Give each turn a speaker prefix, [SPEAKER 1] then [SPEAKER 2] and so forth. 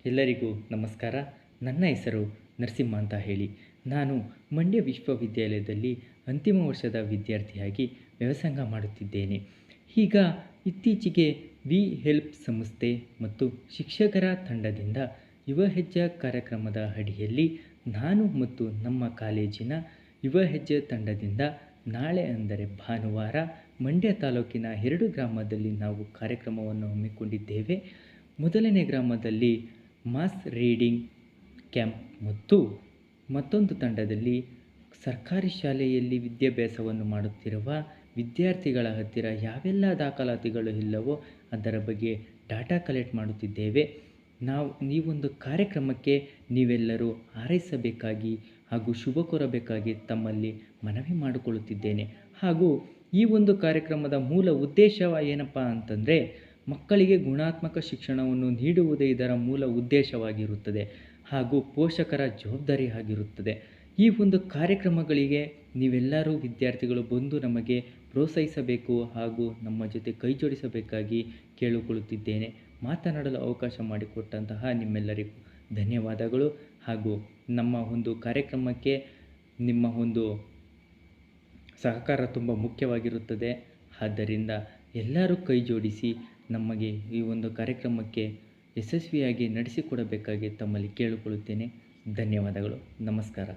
[SPEAKER 1] ಎಲ್ಲರಿಗೂ ನಮಸ್ಕಾರ. ನನ್ನ ಹೆಸರು ನರಸಿಂಹ ಅಂತ ಹೇಳಿ. ನಾನು ಮಂಡ್ಯ ವಿಶ್ವವಿದ್ಯಾಲಯದಲ್ಲಿ ಅಂತಿಮ ವರ್ಷದ ವಿದ್ಯಾರ್ಥಿಯಾಗಿ ವ್ಯಾಸಂಗ ಮಾಡುತ್ತಿದ್ದೇನೆ. ಈಗ ಇತ್ತೀಚೆಗೆ ವಿ ಹೆಲ್ಪ್ ಸಂಸ್ಥೆ ಮತ್ತು ಶಿಕ್ಷಕರ ತಂಡದಿಂದ ಯುವ ಹೆಜ್ಜೆ ಕಾರ್ಯಕ್ರಮದ ಅಡಿಯಲ್ಲಿ ನಾನು ಮತ್ತು ನಮ್ಮ ಕಾಲೇಜಿನ ಯುವ ಹೆಜ್ಜೆ ತಂಡದಿಂದ ನಾಳೆ ಅಂದರೆ ಭಾನುವಾರ ಮಂಡ್ಯ ತಾಲೂಕಿನ 2 ಗ್ರಾಮದಲ್ಲಿ ನಾವು ಕಾರ್ಯಕ್ರಮವನ್ನು ಹಮ್ಮಿಕೊಂಡಿದ್ದೇವೆ. ಮೊದಲನೇ ಗ್ರಾಮದಲ್ಲಿ ಮಾಸ್ ರೀಡಿಂಗ್ ಕ್ಯಾಂಪ್ ಮತ್ತು ಮತ್ತೊಂದು ತಂಡದಲ್ಲಿ ಸರ್ಕಾರಿ ಶಾಲೆಯಲ್ಲಿ ವಿದ್ಯಾಭ್ಯಾಸವನ್ನು ಮಾಡುತ್ತಿರುವ ವಿದ್ಯಾರ್ಥಿಗಳ ಹತ್ತಿರ ಯಾವೆಲ್ಲ ದಾಖಲಾತಿಗಳು ಇಲ್ಲವೋ ಅದರ ಬಗ್ಗೆ ಡಾಟಾ ಕಲೆಕ್ಟ್ ಮಾಡುತ್ತಿದ್ದೇವೆ. ಈ ಒಂದು ಕಾರ್ಯಕ್ರಮಕ್ಕೆ ನೀವೆಲ್ಲರೂ ಹಾರೈಸಬೇಕಾಗಿ ಹಾಗೂ ಶುಭ ಕೋರಬೇಕಾಗಿ ತಮ್ಮಲ್ಲಿ ಮನವಿ ಮಾಡಿಕೊಳ್ಳುತ್ತಿದ್ದೇನೆ. ಹಾಗೂ ಈ ಒಂದು ಕಾರ್ಯಕ್ರಮದ ಮೂಲ ಉದ್ದೇಶ ಏನಪ್ಪ ಅಂತಂದರೆ, ಮಕ್ಕಳಿಗೆ ಗುಣಾತ್ಮಕ ಶಿಕ್ಷಣವನ್ನು ನೀಡುವುದೇ ಇದರ ಮೂಲ ಉದ್ದೇಶವಾಗಿರುತ್ತದೆ ಹಾಗೂ ಪೋಷಕರ ಜವಾಬ್ದಾರಿ ಆಗಿರುತ್ತದೆ. ಈ ಒಂದು ಕಾರ್ಯಕ್ರಮಗಳಿಗೆ ನೀವೆಲ್ಲರೂ ವಿದ್ಯಾರ್ಥಿಗಳು ಬಂದು ನಮಗೆ ಪ್ರೋತ್ಸಾಹಿಸಬೇಕು ಹಾಗೂ ನಮ್ಮ ಜೊತೆ ಕೈ ಜೋಡಿಸಬೇಕಾಗಿ ಕೇಳಿಕೊಳ್ಳುತ್ತಿದ್ದೇನೆ. ಮಾತನಾಡಲು ಅವಕಾಶ ಮಾಡಿಕೊಟ್ಟಂತಹ ನಿಮ್ಮೆಲ್ಲರಿಗೂ ಧನ್ಯವಾದಗಳು. ಹಾಗೂ ನಮ್ಮ ಒಂದು ಕಾರ್ಯಕ್ರಮಕ್ಕೆ ನಿಮ್ಮ ಒಂದು ಸಹಕಾರ ತುಂಬ ಮುಖ್ಯವಾಗಿರುತ್ತದೆ. ಆದ್ದರಿಂದ ಎಲ್ಲರೂ ಕೈ ಜೋಡಿಸಿ ನಮಗೆ ಈ ಒಂದು ಕಾರ್ಯಕ್ರಮಕ್ಕೆ ಯಶಸ್ವಿಯಾಗಿ ನಡೆಸಿಕೊಡಬೇಕಾಗಿ ತಮ್ಮಲ್ಲಿ ಕೇಳಿಕೊಳ್ಳುತ್ತೇನೆ. ಧನ್ಯವಾದಗಳು. ನಮಸ್ಕಾರ.